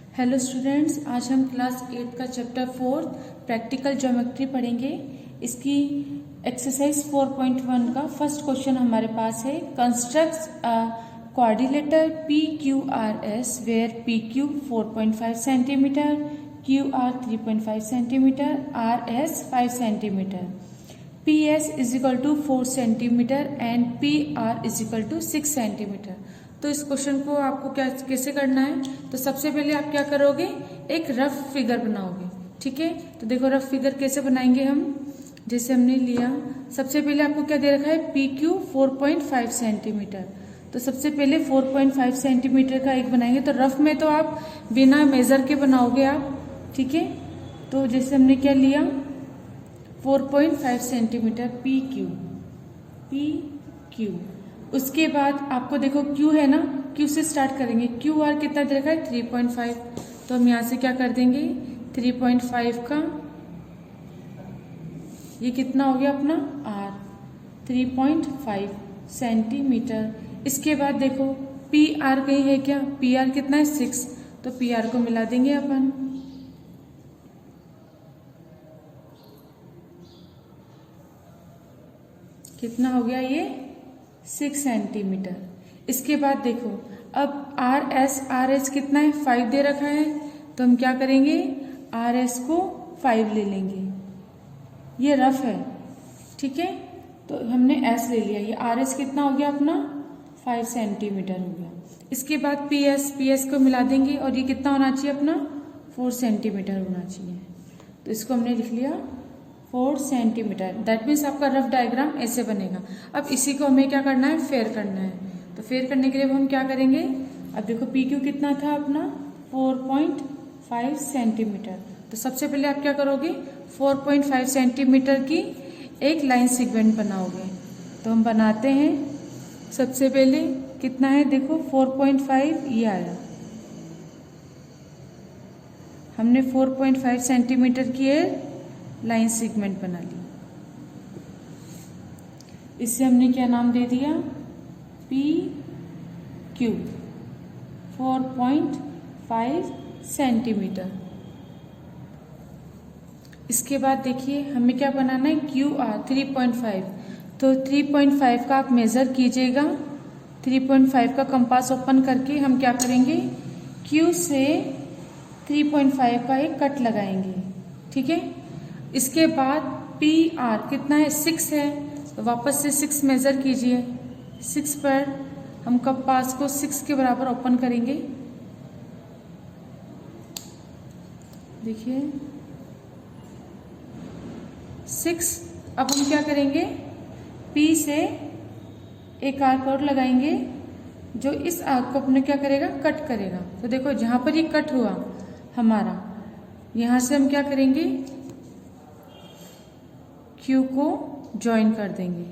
Hello students, आज हम class 8 का चैप्टर 4 प्रैक्टिकल ज्योमेट्री पढ़ेंगे। इसकी एक्सरसाइज 4.1 का फर्स्ट क्वेश्चन हमारे पास है। Constructs a quadrilateral PQRS where PQ 4.5 centimetre, QR 3.5 centimetre, RS 5 centimetre, PS is equal to 4 centimetre and PR is equal to 6 centimetre. तो इस क्वेश्चन को आपको कैसे करना है, तो सबसे पहले आप क्या करोगे, एक रफ फिगर बनाओगे। ठीक है, तो देखो रफ फिगर कैसे बनाएंगे हम। जैसे हमने लिया, सबसे पहले आपको क्या दे रखा है, PQ 4.5 सेंटीमीटर। तो सबसे पहले 4.5 सेंटीमीटर का एक बनाएंगे। तो रफ में तो आप बिना मेजर के बनाओगे आप। ठीक है, तो जैसे हमने क्या लिया, 4.5 सेंटीमीटर PQ। उसके बाद आपको देखो Q है ना, Q से स्टार्ट करेंगे। QR कितना दे रखा है, 3.5। तो हम यहाँ से क्या कर देंगे, 3.5 का ये कितना हो गया अपना R, 3.5 सेंटीमीटर। इसके बाद देखो PR कहीं है क्या, PR कितना है, 6। तो PR को मिला देंगे अपन। कितना हो गया ये, 6 सेंटीमीटर। इसके बाद देखो अब RS कितना है, 5 दे रखा है। तो हम क्या करेंगे, RS को 5 ले लेंगे। ये रफ है, ठीक है, तो हमने S ले लिया। ये RS कितना हो गया अपना, 5 सेंटीमीटर हो गया। इसके बाद PS को मिला देंगे और ये कितना होना चाहिए अपना, 4 सेंटीमीटर होना चाहिए। तो इसको हमने लिख लिया 4 सेंटीमीटर। दैट मीन्स आपका रफ डायग्राम ऐसे बनेगा। अब इसी को हमें क्या करना है, फेयर करना है। तो फेयर करने के लिए हम क्या करेंगे, अब देखो PQ कितना था अपना, 4.5 सेंटीमीटर। तो सबसे पहले आप क्या करोगे, 4.5 सेंटीमीटर की एक लाइन सेगमेंट बनाओगे। तो हम बनाते हैं। सबसे पहले कितना है, देखो 4.5 ये आया। हमने 4.5 सेंटीमीटर की लाइन सेगमेंट बना ली। इससे हमने क्या नाम दे दिया, PQ 4.5 सेंटीमीटर। इसके बाद देखिए हमें क्या बनाना है, QR 3.5। तो 3.5 का आप मेज़र कीजिएगा। 3.5 का कंपास ओपन करके हम क्या करेंगे, Q से 3.5 का एक कट लगाएंगे। ठीक है, इसके बाद PR कितना है, 6 है। तो वापस से 6 मेज़र कीजिए। 6 पर हम कंपास को 6 के बराबर ओपन करेंगे। देखिए 6। अब हम क्या करेंगे, P से एक आर्क और लगाएंगे जो इस आर्क को अपने क्या करेगा, कट करेगा। तो देखो जहाँ पर ये कट हुआ हमारा, यहाँ से हम क्या करेंगे, Q को ज्वाइन कर देंगे।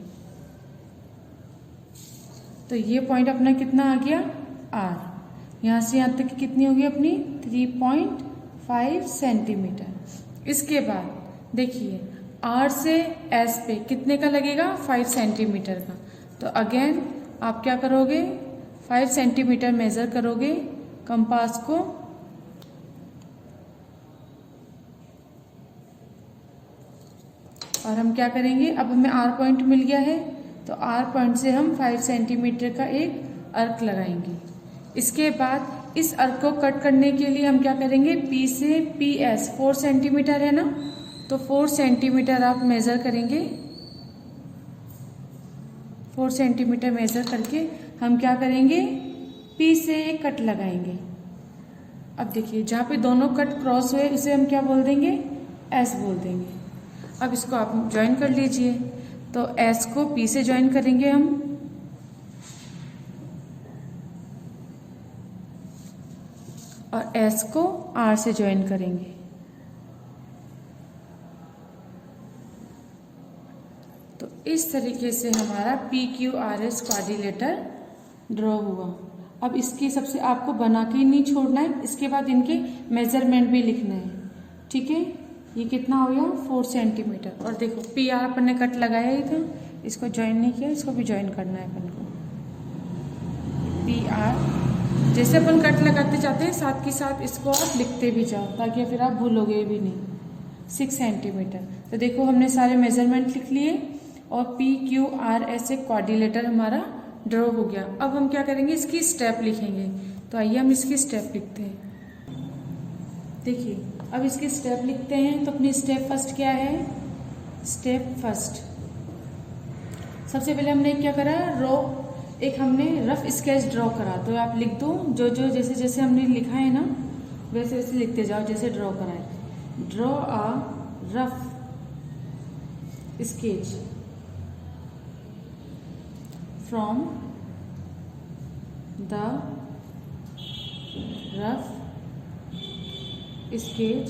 तो ये पॉइंट अपना कितना आ गया, R। यहाँ से यहाँ तक कितनी होगी अपनी, 3.5 सेंटीमीटर। इसके बाद देखिए R से S पे कितने का लगेगा, 5 सेंटीमीटर का। तो अगेन आप क्या करोगे, 5 सेंटीमीटर मेज़र करोगे कंपास को। और हम क्या करेंगे, अब हमें R पॉइंट मिल गया है। तो R पॉइंट से हम 5 सेंटीमीटर का एक अर्क लगाएंगे। इसके बाद इस अर्क को कट करने के लिए हम क्या करेंगे, P से PS 4 सेंटीमीटर है ना, तो 4 सेंटीमीटर आप मेज़र करेंगे। 4 सेंटीमीटर मेज़र करके हम क्या करेंगे, P से एक कट लगाएंगे। अब देखिए जहाँ पे दोनों कट क्रॉस हुए उसे हम क्या बोल देंगे, S बोल देंगे। अब इसको आप ज्वाइन कर लीजिए। तो S को P से ज्वाइन करेंगे हम, और S को R से ज्वाइन करेंगे। तो इस तरीके से हमारा PQRS क्वाड्रिलेटर ड्रॉ हुआ। अब इसकी सबसे आपको बना के ही नहीं छोड़ना है, इसके बाद इनके मेजरमेंट भी लिखना है। ठीक है, ये कितना हो गया, 4 सेंटीमीटर। और देखो PR अपन ने कट लगाया ही था, इसको ज्वाइन नहीं किया, इसको भी ज्वाइन करना है अपन को। PR जैसे अपन कट लगाते जाते हैं साथ के साथ इसको आप लिखते भी जाओ ताकि फिर आप भूलोगे भी नहीं। 6 सेंटीमीटर। तो देखो हमने सारे मेजरमेंट लिख लिए और PQRS एक क्वाड्रिलेटर हमारा ड्रॉ हो गया। अब हम क्या करेंगे, इसकी स्टेप लिखेंगे। तो आइए हम इसकी स्टेप लिखते हैं। देखिए अब इसकी स्टेप लिखते हैं। तो अपनी स्टेप फर्स्ट क्या है, स्टेप फर्स्ट सबसे पहले हमने क्या करा, एक हमने रफ स्केच ड्रॉ करा। तो आप लिख दो जो जैसे जैसे हमने लिखा है ना वैसे वैसे लिखते जाओ जैसे ड्रॉ करा है। Draw a rough sketch from the rough sketch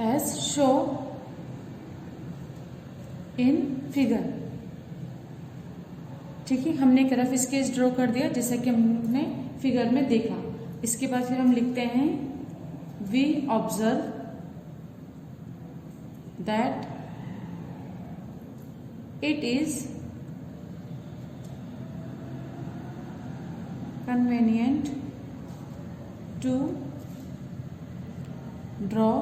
as shown in figure। ठीक है, हमने एक रफ स्केच ड्रॉ कर दिया जैसा कि हमने फिगर में देखा। इसके बाद फिर हम लिखते हैं we observe that it is convenient to draw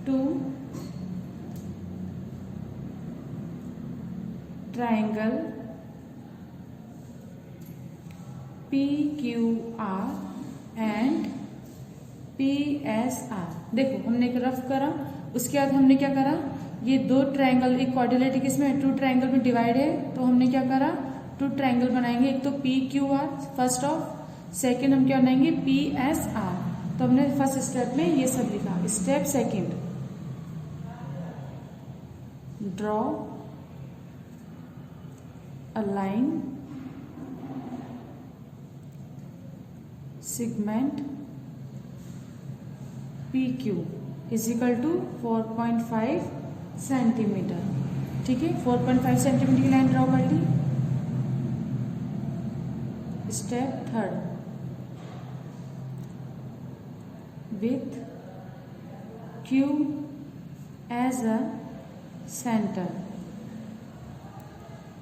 two triangle PQR and PSR। देखो हमने एक रफ करा, उसके बाद हमने क्या करा, ये दो ट्रायंगल, एक क्वाड्रिलेटरल किसमें 2 ट्रायंगल में डिवाइड है। तो हमने क्या करा, 2 ट्रायंगल बनाएंगे। एक तो PQR फर्स्ट ऑफ, सेकंड हम क्या बनाएंगे PSR। तो हमने फर्स्ट स्टेप में ये सब लिखा। Step second, draw a line segment PQ is equal to 4.5 centimetre. ठीक है, 4.5 सेंटीमीटर की लाइन ड्रॉ कर ली। Step third, with Q as a centre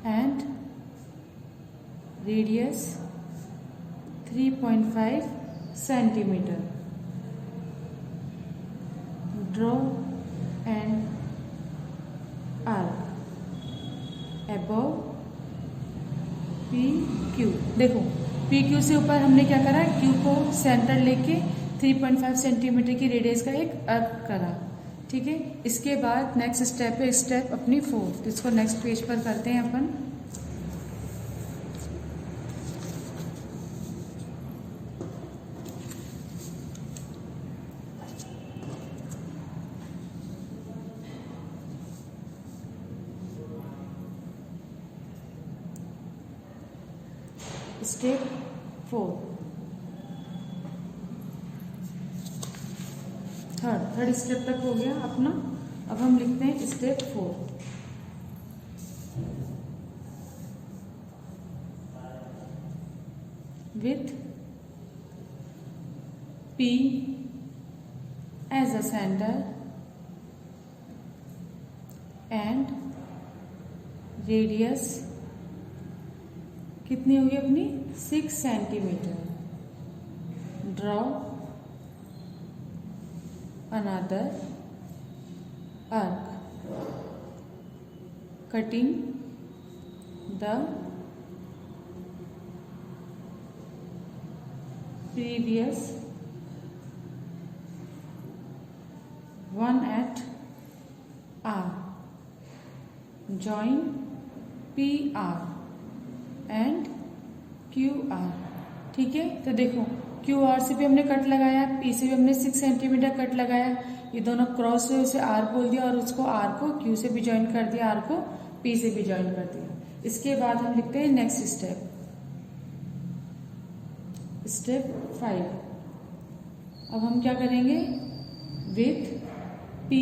and radius 3.5 centimetre, draw and above PQ। देखो PQ से ऊपर हमने क्या करा, Q को सेंटर लेके 3.5 सेंटीमीटर की रेडियस का एक अर्क करा। ठीक है, इसके बाद नेक्स्ट स्टेप है स्टेप अपनी 4। तो इसको नेक्स्ट पेज पर करते हैं अपन। स्टेप 4 थर्ड स्टेप तक हो गया अपना। अब हम लिखते हैं step 4, with P as a centre and radius कितनी होगी अपनी 6 centimetre, draw another arc cutting the previous one at R, join PR and QR। ठीक है, तो देखो QR से भी हमने कट लगाया, P से भी हमने 6 सेंटीमीटर कट लगाया। ये दोनों क्रॉस हुए, उसे R बोल दिया और उसको R को Q से भी ज्वाइन कर दिया, R को P से भी ज्वाइन कर दिया। इसके बाद हम लिखते हैं नेक्स्ट स्टेप, स्टेप 5। अब हम क्या करेंगे, with P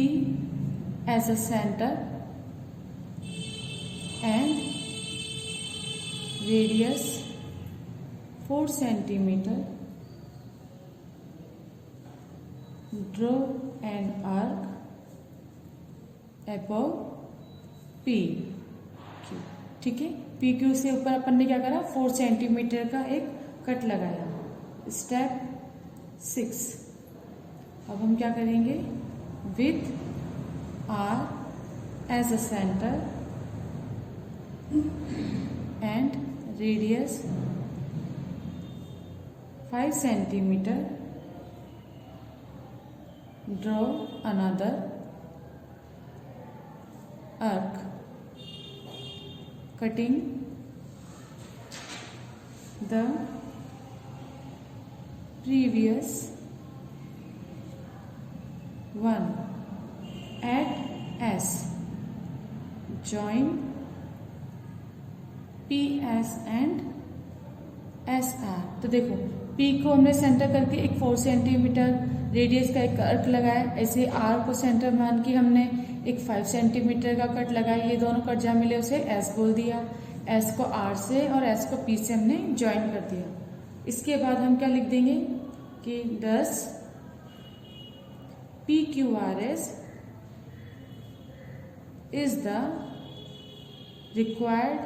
as a centre and radius 4 centimetre, draw an arc above P Q. ठीक है, पी क्यू से ऊपर अपन ने क्या करा, 4 सेंटीमीटर का एक कट लगाया। स्टेप 6, अब हम क्या करेंगे, with R as a centre and radius 5 centimetre, draw another arc cutting the previous one at S. Join PS and SR। तो देखो P को हमने सेंटर करके एक 4 सेंटीमीटर रेडियस का एक अर्क लगाया, ऐसे R को सेंटर मान के हमने एक 5 सेंटीमीटर का कट लगाया। ये दोनों कट जहाँ मिले उसे S बोल दिया। S को R से और S को P से हमने ज्वाइन कर दिया। इसके बाद हम क्या लिख देंगे कि 10 PQRS is the required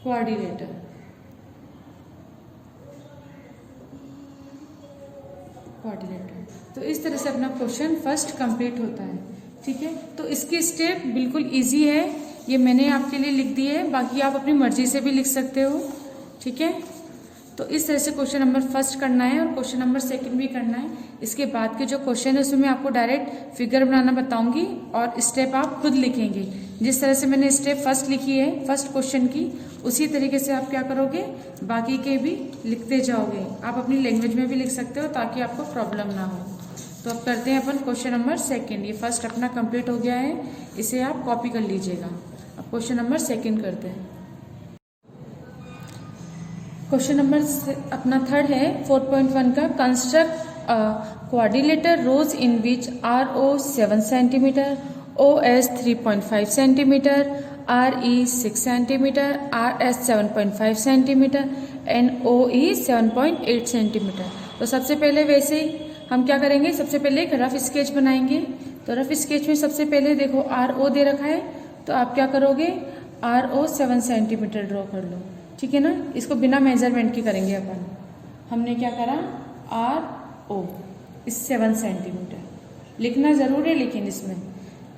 quadrilateral। तो इस तरह से अपना क्वेश्चन फर्स्ट कंप्लीट होता है। ठीक है, तो इसकी स्टेप बिल्कुल इजी है, ये मैंने आपके लिए लिख दी है, बाकी आप अपनी मर्जी से भी लिख सकते हो। ठीक है, तो इस तरह से क्वेश्चन नंबर फर्स्ट करना है और क्वेश्चन नंबर सेकंड भी करना है। इसके बाद के जो क्वेश्चन है उसमें मैं आपको डायरेक्ट फिगर बनाना बताऊंगी और स्टेप आप खुद लिखेंगे। जिस तरह से मैंने स्टेप फर्स्ट लिखी है फर्स्ट क्वेश्चन की, उसी तरीके से आप क्या करोगे, बाकी के भी लिखते जाओगे। आप अपनी लैंग्वेज में भी लिख सकते हो ताकि आपको प्रॉब्लम ना हो। तो अब करते हैं अपन क्वेश्चन नंबर सेकंड। ये फर्स्ट अपना कंप्लीट हो गया है, इसे आप कॉपी कर लीजिएगा। अब क्वेश्चन नंबर सेकंड करते हैं। क्वेश्चन नंबर अपना थर्ड है 4.1 का। Construct quadrilateral rose in which RO 7 centimetre, OS 3.5 centimetre, RE 6 centimetre, RS 7.5 centimetre and OE 7.8 centimetre. तो सबसे पहले वैसे ही हम क्या करेंगे, सबसे पहले एक रफ स्केच बनाएंगे। तो रफ स्केच में सबसे पहले देखो RO दे रखा है, तो आप क्या करोगे, RO 7 सेंटीमीटर ड्रॉ कर लो। ठीक है ना, इसको बिना मेजरमेंट के करेंगे अपन। हमने क्या करा, RO इस 7 सेंटीमीटर लिखना जरूर है लेकिन इसमें।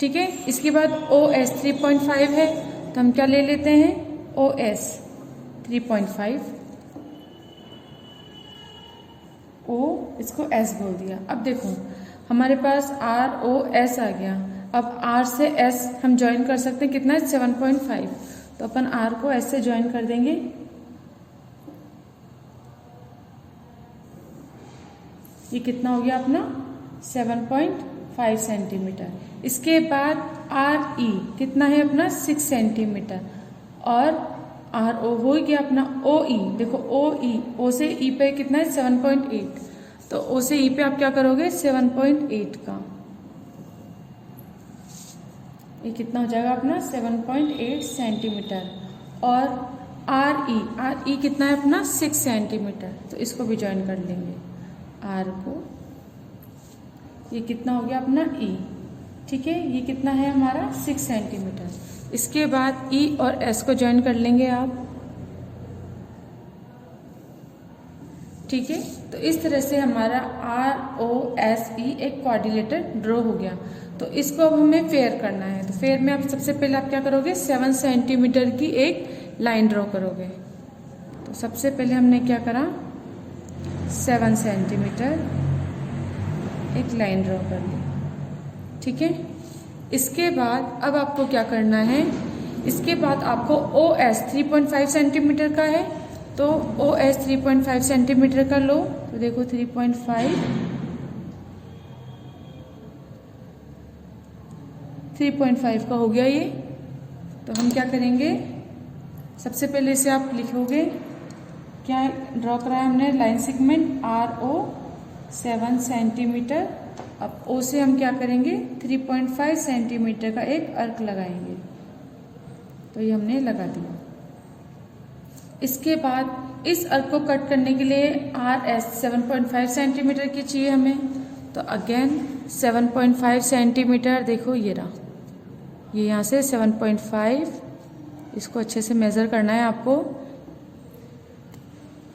ठीक है, इसके बाद OS 3.5 है, तो हम क्या ले लेते हैं, OS 3.5, O इसको S बोल दिया। अब देखो हमारे पास ROS आ गया। अब R से S हम ज्वाइन कर सकते हैं, कितना है, 7.5। तो अपन R को S से ज्वाइन कर देंगे। ये कितना हो गया अपना, 7.5 सेंटीमीटर। इसके बाद RE कितना है अपना, 6 सेंटीमीटर। और RO हो गया अपना। OE देखो, OE O से E पे कितना है, 7.8। तो O से E पे आप क्या करोगे, 7.8 का, ये कितना हो जाएगा अपना, 7.8 सेंटीमीटर। और RE कितना है अपना, 6 सेंटीमीटर। तो इसको भी ज्वाइन कर लेंगे, R को। ये कितना हो गया अपना E। ठीक है, ये कितना है हमारा, 6 सेंटीमीटर। इसके बाद E और S को ज्वाइन कर लेंगे आप। ठीक है, तो इस तरह से हमारा ROSE एक क्वाड्रिलेटर ड्रॉ हो गया। तो इसको अब हमें फेयर करना है। तो फेयर में आप सबसे पहले आप क्या करोगे, 7 सेंटीमीटर की एक लाइन ड्रॉ करोगे। तो सबसे पहले हमने क्या करा, 7 सेंटीमीटर एक लाइन ड्रॉ कर ली। ठीक है, इसके बाद अब आपको क्या करना है, इसके बाद आपको OS 3.5 सेंटीमीटर का है, तो OS 3.5 सेंटीमीटर का लो। तो देखो 3.5 का हो गया ये। तो हम क्या करेंगे, सबसे पहले इसे आप लिखोगे, क्या ड्रॉ करा है हमने, लाइन सेगमेंट RO 7 सेंटीमीटर। अब O से हम क्या करेंगे, 3.5 सेंटीमीटर का एक अर्क लगाएंगे। तो ये हमने लगा दिया। इसके बाद इस अर्क को कट करने के लिए RS 7.5 सेंटीमीटर की चाहिए हमें। तो अगेन 7.5 सेंटीमीटर, देखो ये रहा, ये यहाँ से 7.5, इसको अच्छे से मेज़र करना है आपको,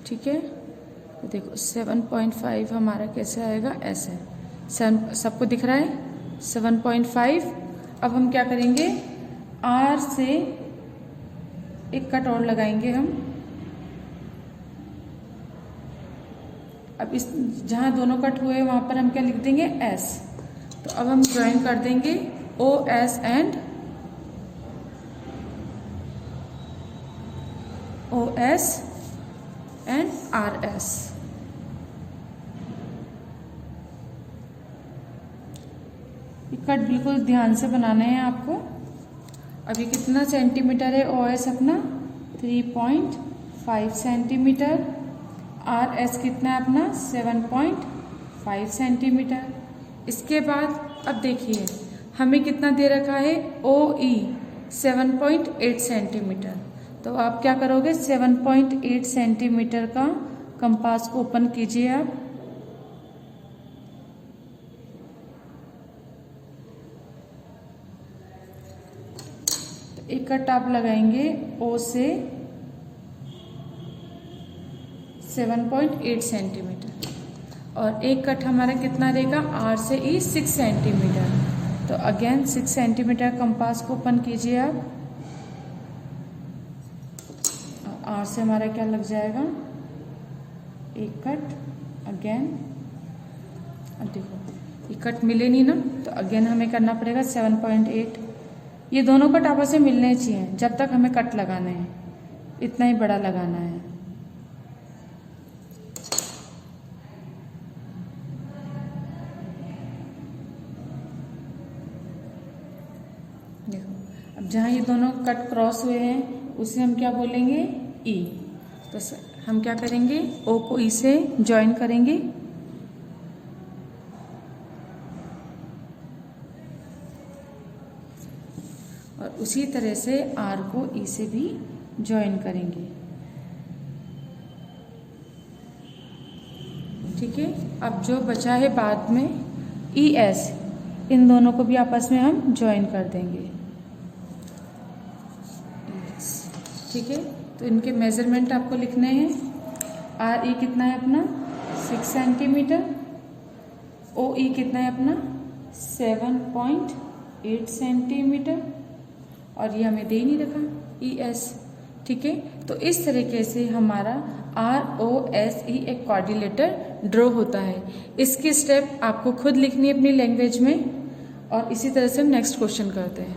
ठीक है। तो देखो 7.5 हमारा कैसे आएगा, ऐसे 7, सबको दिख रहा है 7.5। अब हम क्या करेंगे, R से एक कट और लगाएंगे हम। अब इस जहाँ दोनों कट हुए वहाँ पर हम क्या लिख देंगे, S। तो अब हम ज्वाइन कर देंगे OS एंड RS। ये कट बिल्कुल ध्यान से बनाना है आपको। अभी कितना सेंटीमीटर है OS अपना, 3.5 सेंटीमीटर। RS कितना है अपना, 7.5 सेंटीमीटर। इसके बाद अब देखिए हमें कितना दे रखा है, OE 7.8 सेंटीमीटर। तो आप क्या करोगे, 7.8 सेंटीमीटर का कंपास को ओपन कीजिए आप। तो एक कट आप लगाएंगे O से 7.8 सेंटीमीटर, और एक कट हमारा कितना रहेगा, R से E 6 सेंटीमीटर। तो अगेन 6 सेंटीमीटर कंपास को ओपन कीजिए आप। R से हमारा क्या लग जाएगा, एक कट अगेन। अब देखो ये कट मिले नहीं ना, तो अगेन हमें करना पड़ेगा 7.8। ये दोनों कट आपस में मिलने चाहिए जब तक हमें कट लगाना है, इतना ही बड़ा लगाना है। देखो अब जहाँ ये दोनों कट क्रॉस हुए हैं उसे हम क्या बोलेंगे, E। तो हम क्या करेंगे, O को E से ज्वाइन करेंगे। और उसी तरह से R को E से भी ज्वाइन करेंगे, ठीक है। अब जो बचा है बाद में ES, इन दोनों को भी आपस में हम ज्वाइन कर देंगे, ठीक है। तो इनके मेजरमेंट आपको लिखने हैं। RE कितना है अपना, 6 सेंटीमीटर। OE कितना है अपना, 7.8 सेंटीमीटर। और ये हमें दे ही नहीं रखा, ES, ठीक है। तो इस तरीके से हमारा ROSE एक कोऑर्डिनेटर ड्रॉ होता है। इसकी स्टेप आपको खुद लिखनी है अपनी लैंग्वेज में, और इसी तरह से हम नेक्स्ट क्वेश्चन करते हैं।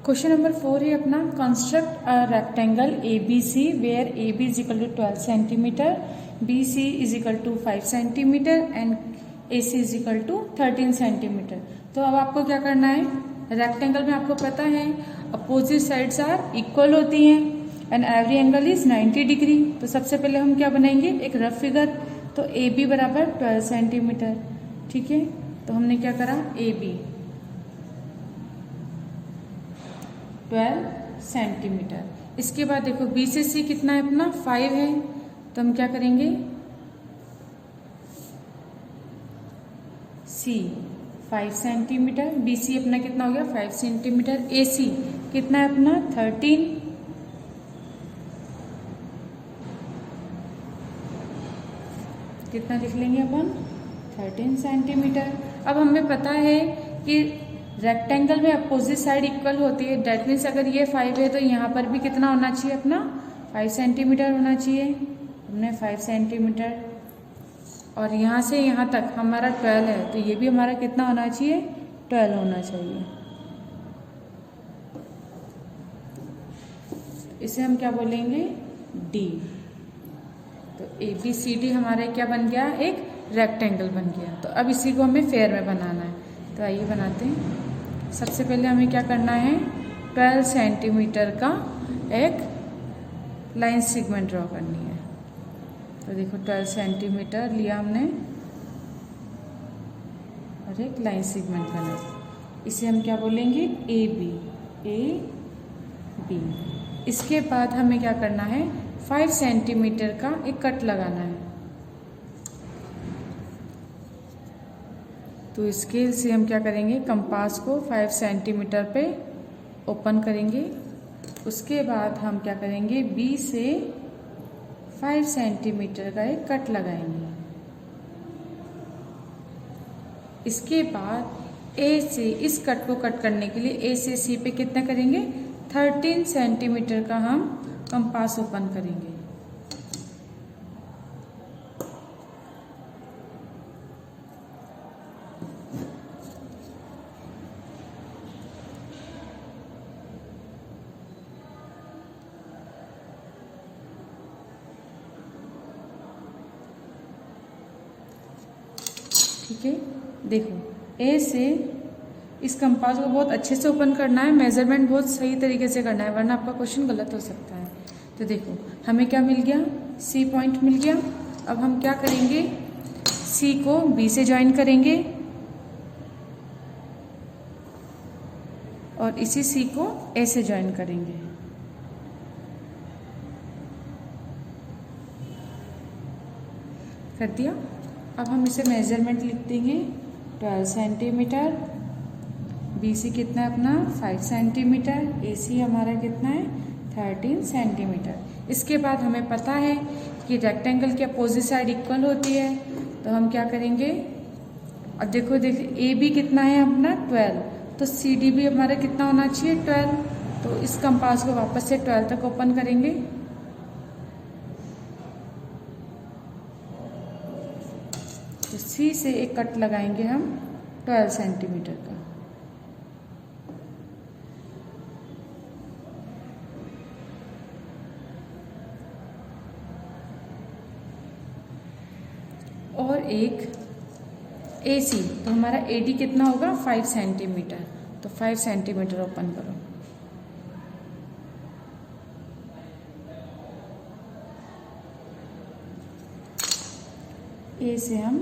क्वेश्चन नंबर 4 है अपना, construct a rectangle ABC where AB is equal to 12 centimetre, BC is equal to 5 centimetre and AC is equal to 13 centimetre. तो अब आपको क्या करना है, रेक्टेंगल में आपको पता है अपोजिट साइड्स आर इक्वल होती हैं and every angle is 90 degree. तो सबसे पहले हम क्या बनाएंगे, एक रफ फिगर। तो AB बराबर 12 सेंटीमीटर, ठीक है। तो हमने क्या करा, AB 12 सेंटीमीटर। इसके बाद देखो B से C कितना है अपना, 5 है। तो हम क्या करेंगे, C 5 सेंटीमीटर, BC अपना कितना हो गया, 5 सेंटीमीटर। AC कितना है अपना, 13। कितना लिख लेंगे अपन, 13 सेंटीमीटर। अब हमें पता है कि रेक्टेंगल में अपोजिट साइड इक्वल होती है, डेट मीन्स अगर ये 5 है तो यहाँ पर भी कितना होना चाहिए अपना, 5 सेंटीमीटर होना चाहिए। हमने 5 सेंटीमीटर, और यहाँ से यहाँ तक हमारा 12 है, तो ये भी हमारा कितना होना चाहिए, 12 होना चाहिए। इसे हम क्या बोलेंगे, D। तो ABCD हमारे क्या बन गया, एक रेक्टेंगल बन गया। तो अब इसी को हमें फेयर में बनाना है। तो आइए बनाते हैं। सबसे पहले हमें क्या करना है, 12 सेंटीमीटर का एक लाइन सेगमेंट ड्रॉ करनी है। तो देखो 12 सेंटीमीटर लिया हमने और एक लाइन सेगमेंट बना। इसे हम क्या बोलेंगे, AB। इसके बाद हमें क्या करना है, 5 सेंटीमीटर का एक कट लगाना है। तो स्केल से हम क्या करेंगे, कंपास को 5 सेंटीमीटर पे ओपन करेंगे। उसके बाद हम क्या करेंगे, बी से 5 सेंटीमीटर का एक कट लगाएंगे। इसके बाद ए से इस कट को कट करने के लिए ए से सी पे कितना करेंगे, 13 सेंटीमीटर का हम कंपास ओपन करेंगे। ठीक है, देखो ए से इस कंपास को बहुत अच्छे से ओपन करना है, मेजरमेंट बहुत सही तरीके से करना है, वरना आपका क्वेश्चन गलत हो सकता है। तो देखो हमें क्या मिल गया, सी पॉइंट मिल गया। अब हम क्या करेंगे, सी को बी से ज्वाइन करेंगे और इसी सी को ए से ज्वाइन करेंगे। कर दिया। अब हम इसे मेजरमेंट लिख देंगे, 12 सेंटीमीटर, बी सी कितना है अपना 5 सेंटीमीटर, ए सी हमारा कितना है 13 सेंटीमीटर। इसके बाद हमें पता है कि रेक्टेंगल की अपोजिट साइड इक्वल होती है, तो हम क्या करेंगे, अब देखो ए बी कितना है अपना 12, तो सी डी भी हमारा कितना होना चाहिए 12। तो इस कंपास को वापस से 12 तक ओपन करेंगे। तो सी से एक कट लगाएंगे हम 12 सेंटीमीटर का। और एक ए सी, तो हमारा ए डी कितना होगा 5 सेंटीमीटर, तो 5 सेंटीमीटर ओपन करो। ए से हम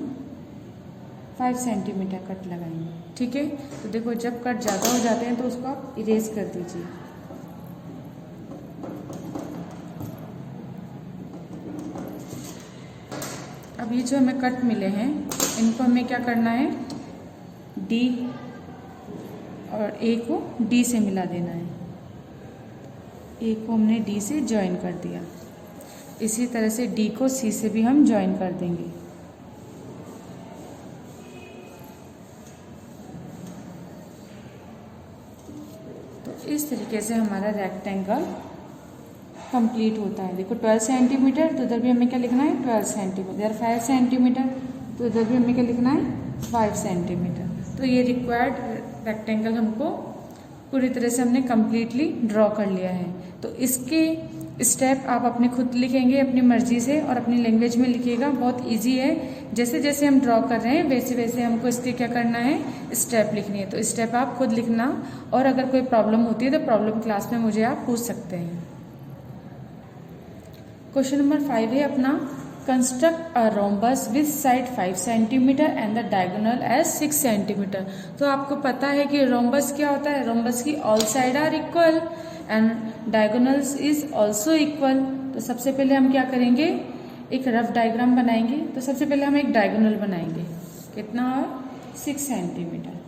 5 सेंटीमीटर कट लगाएंगे। ठीक है, तो देखो जब कट ज़्यादा हो जाते हैं तो उसको आप इरेज कर दीजिए। अब ये जो हमें कट मिले हैं इनको हमें क्या करना है, डी और ए को डी से मिला देना है। ए को हमने डी से ज्वाइन कर दिया, इसी तरह से डी को सी से भी हम ज्वाइन कर देंगे। तो इस तरीके से हमारा रेक्टेंगल कंप्लीट होता है। देखो 12 सेंटीमीटर, तो इधर भी हमें क्या लिखना है 12 सेंटीमीटर, 5 सेंटीमीटर, तो इधर भी हमें क्या लिखना है 5 सेंटीमीटर। तो ये रिक्वायर्ड रेक्टेंगल हमको पूरी तरह से हमने कम्प्लीटली ड्रॉ कर लिया है। तो इसके स्टेप आप अपने खुद लिखेंगे अपनी मर्जी से और अपनी लैंग्वेज में लिखिएगा, बहुत इजी है। जैसे जैसे हम ड्रॉ कर रहे हैं वैसे वैसे हमको इसके क्या करना है, स्टेप लिखनी है। तो स्टेप आप खुद लिखना, और अगर कोई प्रॉब्लम होती है तो प्रॉब्लम क्लास में मुझे आप पूछ सकते हैं। क्वेश्चन नंबर 5 है अपना, construct a rhombus with side 5 centimetre and the diagonal as 6 centimetre. तो आपको पता है कि रोम्बस क्या होता है, रोम्बस की all side are equal and diagonals is also equal. तो सबसे पहले हम क्या करेंगे, एक रफ डायग्राम बनाएंगे। तो सबसे पहले हम एक डायगोनल बनाएंगे, कितना और 6 सेंटीमीटर।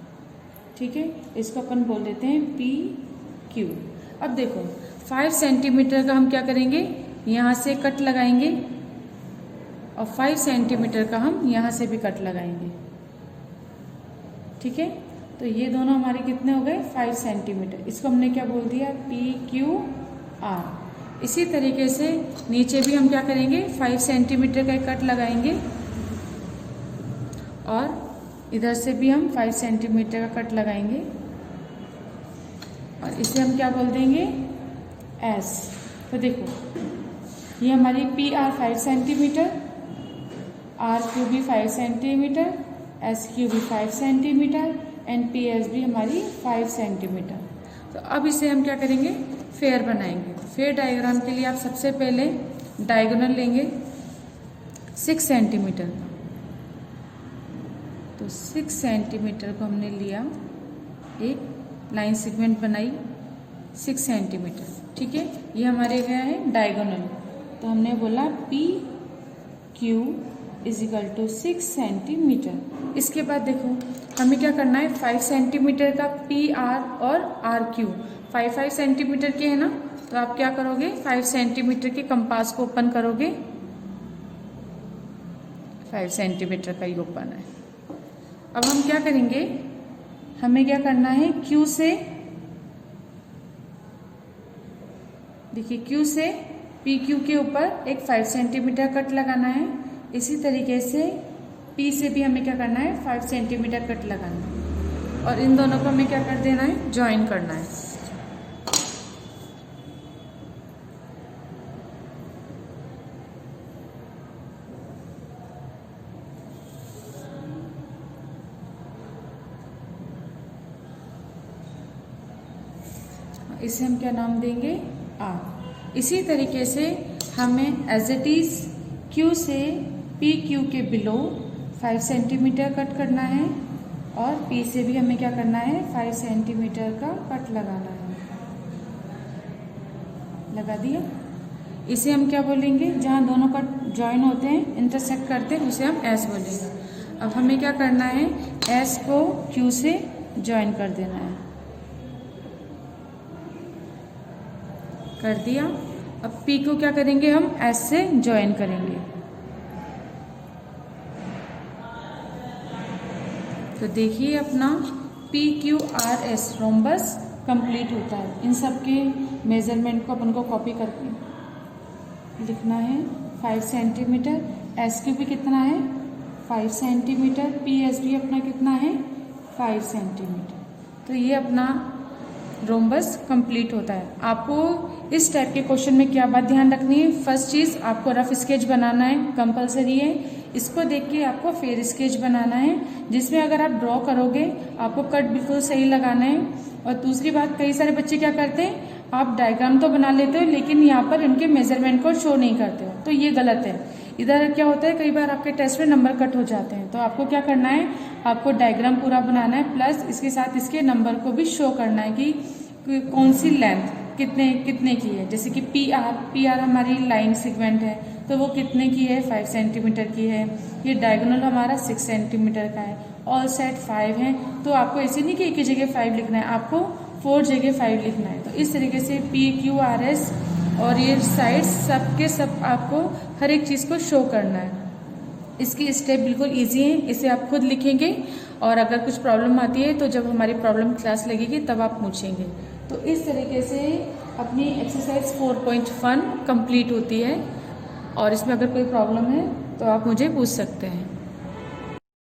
ठीक है, इसको अपन बोल देते हैं पी क्यू। अब देखो 5 सेंटीमीटर का हम क्या करेंगे, यहाँ से कट लगाएंगे और 5 सेंटीमीटर का हम यहाँ से भी कट लगाएंगे। ठीक है, तो ये दोनों हमारे कितने हो गए 5 सेंटीमीटर। इसको हमने क्या बोल दिया पी क्यू आर। इसी तरीके से नीचे भी हम क्या करेंगे 5 सेंटीमीटर का कट लगाएंगे और इधर से भी हम 5 सेंटीमीटर का कट लगाएंगे और इसे हम क्या बोल देंगे एस। तो देखो ये हमारी P R 5 centimetre, R Q भी 5 सेंटीमीटर, एस क्यू भी 5 सेंटीमीटर एंड पी एस भी हमारी 5 सेंटीमीटर। तो अब इसे हम क्या करेंगे फेयर बनाएंगे। फेयर डायग्राम के लिए आप सबसे पहले डायगोनल लेंगे 6 सेंटीमीटर का। तो 6 सेंटीमीटर को हमने लिया, एक लाइन सेगमेंट बनाई 6 सेंटीमीटर। ठीक है, ये हमारे क्या है डायगोनल। तो हमने बोला P Q is equal to 6 centimetre. इसके बाद देखो हमें क्या करना है, 5 सेंटीमीटर का पी आर और आर क्यू 5 सेंटीमीटर के है ना, तो आप क्या करोगे 5 सेंटीमीटर के कंपास को ओपन करोगे, 5 सेंटीमीटर का ही ओपन है। अब हम क्या करेंगे, हमें क्या करना है, क्यू से देखिए क्यू से पी क्यू के ऊपर एक 5 सेंटीमीटर कट लगाना है। इसी तरीके से पी से भी हमें क्या करना है, 5 सेंटीमीटर कट लगाना है और इन दोनों को हमें क्या कर देना है, ज्वाइन करना है। इसे हम क्या नाम देंगे, आर। इसी तरीके से हमें एज इट इज क्यू से पी क्यू के बिलो 5 सेंटीमीटर कट करना है और पी से भी हमें क्या करना है, 5 सेंटीमीटर का कट लगाना है। लगा दिया। इसे हम क्या बोलेंगे, जहाँ दोनों कट ज्वाइन होते हैं, इंटरसेक्ट करते हैं, उसे हम एस बोलेंगे। अब हमें क्या करना है, एस को क्यू से ज्वाइन कर देना है। कर दिया। अब पी को क्या करेंगे, हम एस से ज्वाइन करेंगे। तो देखिए अपना P Q R S rhombus complete होता है। इन सब के मेजरमेंट को अपन को कॉपी करके लिखना है। 5 सेंटीमीटर, एस क्यू भी कितना है 5 सेंटीमीटर, पी एस भी अपना कितना है 5 सेंटीमीटर। तो ये अपना रोम्बस कंप्लीट होता है। आपको इस टाइप के क्वेश्चन में क्या बात ध्यान रखनी है, फर्स्ट चीज़ आपको रफ स्केच बनाना है, कंपलसरी है। इसको देख के आपको फेयर स्केच बनाना है, जिसमें अगर आप ड्रॉ करोगे आपको कट बिल्कुल सही लगाना है। और दूसरी बात, कई सारे बच्चे क्या करते हैं, आप डायग्राम तो बना लेते हो लेकिन यहाँ पर इनके मेजरमेंट को शो नहीं करते हो, तो ये गलत है। इधर क्या होता है, कई बार आपके टेस्ट में नंबर कट हो जाते हैं, तो आपको क्या करना है, आपको डायग्राम पूरा बनाना है, प्लस इसके साथ इसके नंबर को भी शो करना है कि कौन सी लेंथ कितने की है। जैसे कि पी आर हमारी लाइन सेगमेंट है, तो वो कितने की है 5 सेंटीमीटर की है। ये डायगोनल हमारा 6 सेंटीमीटर का है, ऑल साइड 5 है। तो आपको ऐसे नहीं कि एक ही जगह 5 लिखना है, आपको 4 जगह 5 लिखना है। तो इस तरीके से पी क्यू आर एस और ये साइड सब के सब आपको हर एक चीज़ को शो करना है। इसकी स्टेप बिल्कुल इजी है, इसे आप खुद लिखेंगे और अगर कुछ प्रॉब्लम आती है तो जब हमारी प्रॉब्लम क्लास लगेगी तब आप पूछेंगे। तो इस तरीके से अपनी एक्सरसाइज 4.1 कंप्लीट होती है और इसमें अगर कोई प्रॉब्लम है तो आप मुझे पूछ सकते हैं।